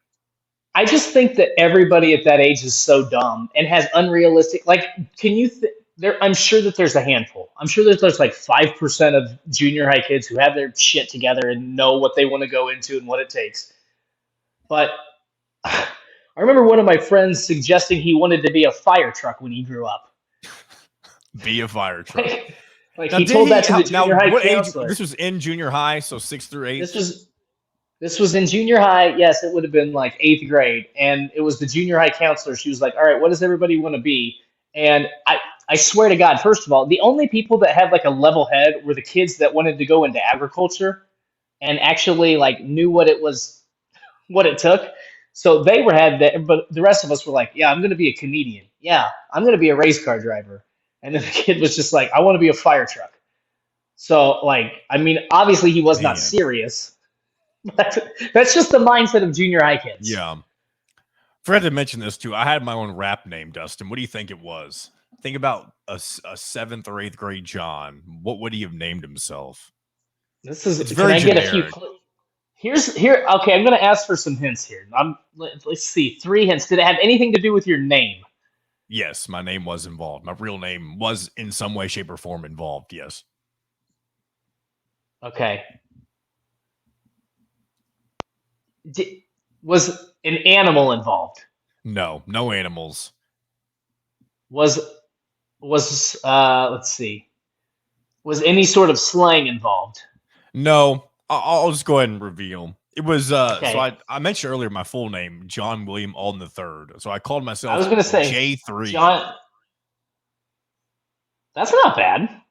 I just think that everybody at that age is so dumb and has unrealistic. Like, can you? There, I'm sure that there's a handful. I'm sure that there's like 5% of junior high kids who have their shit together and know what they want to go into and what it takes. But I remember one of my friends suggesting he wanted to be a fire truck when he grew up. Be a fire truck. Like, like Now, he did told he? that to the Now, junior high what age? counselor. This was in junior high, so sixth through This eighth. was This was in junior high. Yes, it would have been like eighth grade. And it was the junior high counselor. She was like, all right, what does everybody want to be? And I swear to God, first of all, the only people that had like a level head were the kids that wanted to go into agriculture and actually like knew what it was, what it took. So they were had that, but the rest of us were like, yeah, I'm going to be a comedian. Yeah, I'm going to be a race car driver. And then the kid was just like, I want to be a fire truck. So like, I mean, obviously he was not Man, serious. That's, that's just the mindset of junior high kids. yeah. Forgot to mention this too. I had my own rap name, Dustin. What do you think it was? Think about a seventh or eighth grade John. What would he have named himself? This is. It's Can very I get a few? generic. Here's here. Okay, I'm going to ask for some hints here. Let's see. Three hints. Did it have anything to do with your name? Yes, my name was involved. My real name was in some way, shape, or form involved. Yes. Okay. Di was an animal involved? No, no animals. Was let's see. Was any sort of slang involved? No, I'll just go ahead and reveal. It was so Okay. I mentioned earlier my full name, John William Alden III. So I called I myself was going to say J3. John. That's not bad.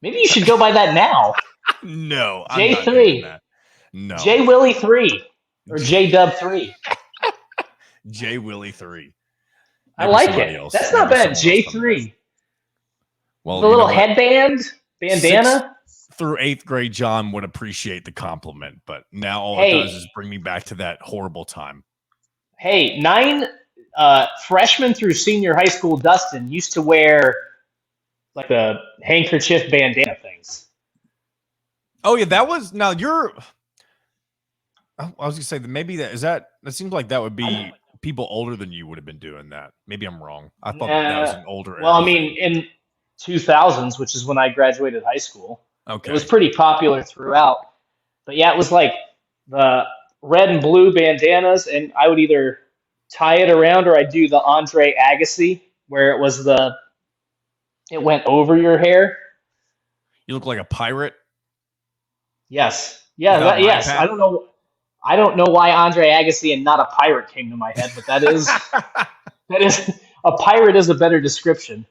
Maybe you should go by that now. No, I'm not doing J3, that. No. J Willie 3, or J Dub 3. J Willie 3. I Maybe like somebody it. else. That's not Maybe bad. someone else thought of that. J3 with Well, a you know little what? headband, Sixth bandana. through eighth grade John would appreciate the compliment, but now all it does is Hey, bring me back to that horrible time. hey, nine freshman through senior high school Dustin used to wear like the handkerchief bandana things. Oh yeah, that was now you're. I was gonna say that maybe that seems like that would I'm, be people older than you would have been doing that. Maybe I'm wrong. I thought that was uh, an older well, era I mean, thing. in 2000s, which is when I graduated high school, it was Okay, pretty popular throughout. But yeah, it was like the red and blue bandanas, and I would either tie it around or I'd do the Andre Agassi, where it went over your hair. you look like a pirate Yes, yeah, without an eye yes. patch. I don't know why Andre Agassi and not a pirate came to my head, but that is a pirate is a better description.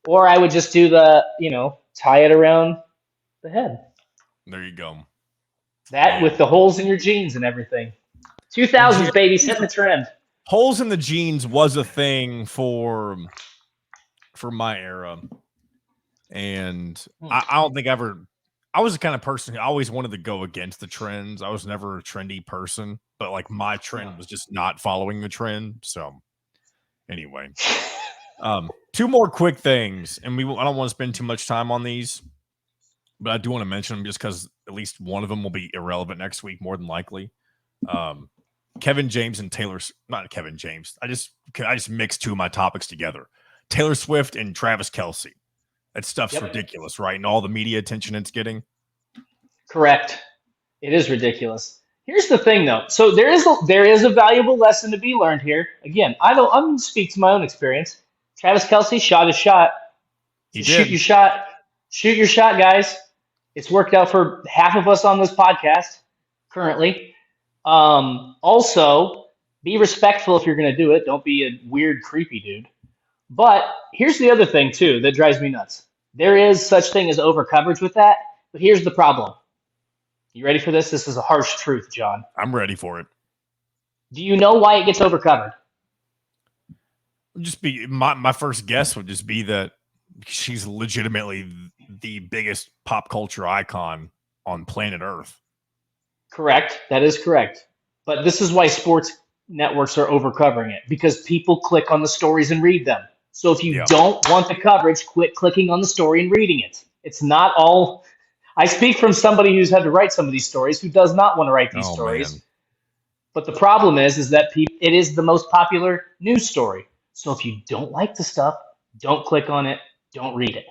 Or I would just do the tie it around the head. There you go, That with man. the holes in your jeans and everything. Yeah, 2000s baby setting the trend. holes in the jeans was a thing for my era, and Hmm. I don't think I ever. I was the kind of person who always wanted to go against the trends. I was never a trendy person, but like my trend was just not following the trend. So anyway, two more quick things, and I don't want to spend too much time on these, but I do want to mention them just because at least one of them will be irrelevant next week, more than likely. Kevin James and not Kevin James. I just mixed two of my topics together. Taylor Swift and Travis Kelce. That stuff's ridiculous, right? And all the media attention it's getting. Correct. It is ridiculous. Here's the thing, though. So there is a valuable lesson to be learned here. Again, I'm going to speak to my own experience. Travis Kelce shot his shot. So shoot your shot. Shoot your shot, guys. It's worked out for half of us on this podcast currently. Also, be respectful if you're going to do it. Don't be a weird, creepy dude. But here's the other thing, too, that drives me nuts. There is such thing as overcoverage with that, but here's the problem. You ready for this? This is a harsh truth, John. I'm ready for it. Do you know why it gets overcovered? Just be my first guess would just be that she's legitimately the biggest pop culture icon on planet Earth. Correct. That is correct. But this is why sports networks are overcovering it, because people click on the stories and read them. So if you don't want the coverage, quit clicking on the story and reading it. It's not all. I speak from somebody who's had to write some of these stories who does not want to write these stories. Man. But the problem is that it is the most popular news story. So if you don't like the stuff, don't click on it. Don't read it.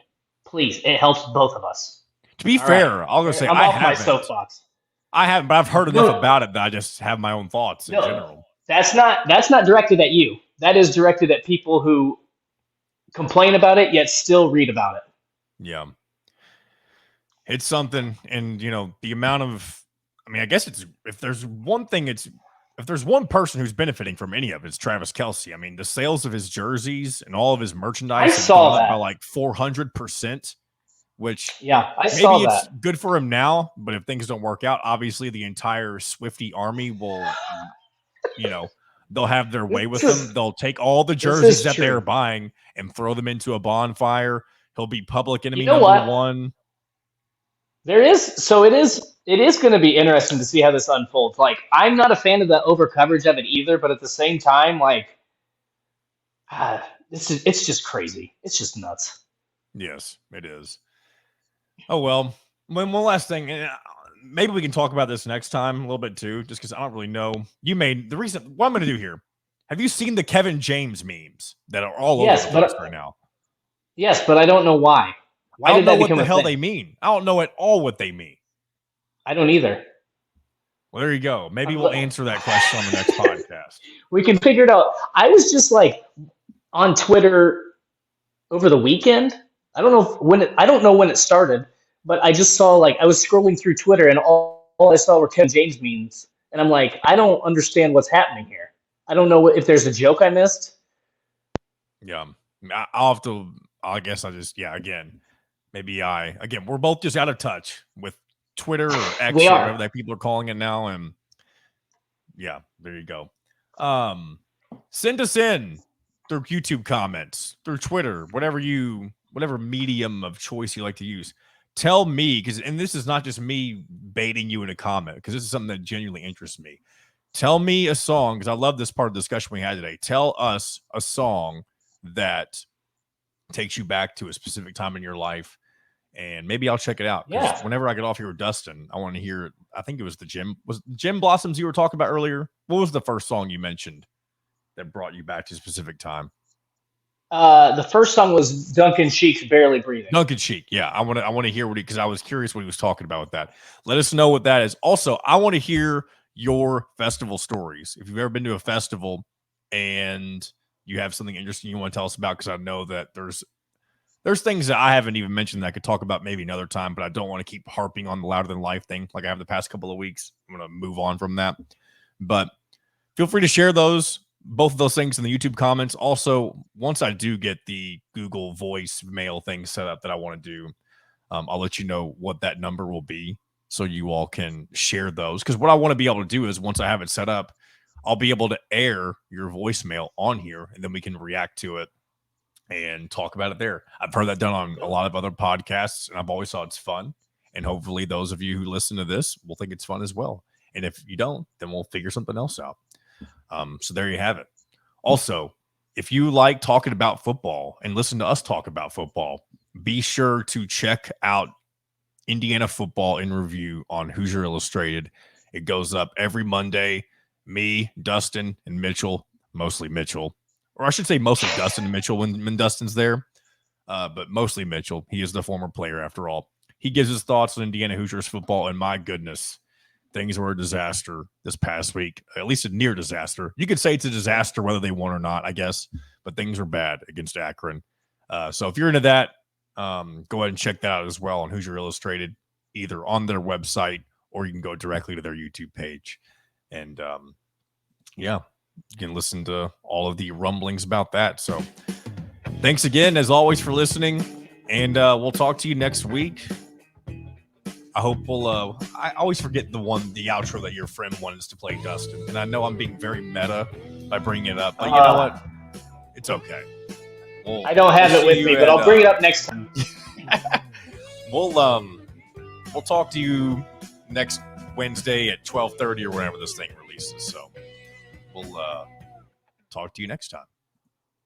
Please. It helps both of us. To be fair, I'll go say I'm off my soapbox. I haven't, but I've heard enough about it that I just have my own thoughts in general. That's not directed at you. That is directed at people who complain about it yet still read about it. Yeah. It's something, and the amount of, I guess if there's one person who's benefiting from any of it, it's Travis Kelce. The sales of his jerseys and all of his merchandise have gone up by like 400%, which I saw maybe that. It's good for him now, but if things don't work out, obviously the entire Swiftie army will, they'll have their way with him. They'll take all the jerseys that they're buying and throw them into a bonfire. He'll be public enemy number one. It is going to be interesting to see how this unfolds. Like, I'm not a fan of the over coverage of it either, but at the same time, like, it's just crazy. It's just nuts. Yes, it is. Oh, well, one last thing. Maybe we can talk about this next time a little bit too, just because I don't really know. What I'm going to do here. Have you seen the Kevin James memes that are all over the place right now? Yes, but I don't know why. I don't know what the hell they mean. I don't know at all what they mean. I don't either. Well, there you go. Maybe we'll answer that question on the next podcast. We can figure it out. I was just like on Twitter over the weekend. I don't know when it started, but I just saw, like, I was scrolling through Twitter and all I saw were Kevin James memes, and I'm like, I don't understand what's happening here. I don't know if there's a joke I missed. Yeah, I'll have to. I guess again. Maybe we're both just out of touch with Twitter or X or whatever that people are calling it now. And yeah, there you go. Send us in through YouTube comments, through Twitter, whatever medium of choice you like to use. Tell me, and this is not just me baiting you in a comment, because this is something that genuinely interests me. Tell me a song, because I love this part of the discussion we had today. Tell us a song that takes you back to a specific time in your life, and maybe I'll check it out. Yeah. Whenever I get off here with Dustin, I want to hear it. I think it was Gym Blossoms you were talking about earlier. What was the first song you mentioned that brought you back to a specific time? The first song was Duncan Sheik's "Barely Breathing." Duncan Sheik, yeah. I want to hear because I was curious what he was talking about with that. Let us know what that is. Also, I want to hear your festival stories. If you've ever been to a festival and you have something interesting you want to tell us about, because I know that there's things that I haven't even mentioned that I could talk about maybe another time, but I don't want to keep harping on the louder than life thing like I have the past couple of weeks. I'm going to move on from that. But feel free to share both of those things in the YouTube comments. Also, once I do get the Google Voice mail thing set up that I want to do, I'll let you know what that number will be so you all can share those. Because what I want to be able to do is, once I have it set up, I'll be able to air your voicemail on here, and then we can react to it and talk about it there. I've heard that done on a lot of other podcasts, and I've always thought it's fun. And hopefully those of you who listen to this will think it's fun as well. And if you don't, then we'll figure something else out. So there you have it. Also, if you like talking about football and listen to us talk about football, be sure to check out Indiana Football in Review on Hoosier Illustrated. It goes up every Monday. Me, Dustin, and Mitchell, mostly Mitchell, or I should say mostly Dustin and Mitchell when Dustin's there, but mostly Mitchell. He is the former player after all. He gives his thoughts on Indiana Hoosiers football, and my goodness, things were a disaster this past week, at least a near disaster. You could say it's a disaster whether they won or not, I guess, but things were bad against Akron. So if you're into that, go ahead and check that out as well on Hoosier Illustrated, either on their website or you can go directly to their YouTube page. And yeah, you can listen to all of the rumblings about that. So thanks again, as always, for listening. And we'll talk to you next week. I hope we'll. I always forget the outro that your friend wanted us to play, Dustin. And I know I'm being very meta by bringing it up, but you know what? It's okay. I don't have it with me, but I'll bring it up next time. We'll talk to you next Wednesday at 12:30 or whenever this thing releases. So we'll talk to you next time.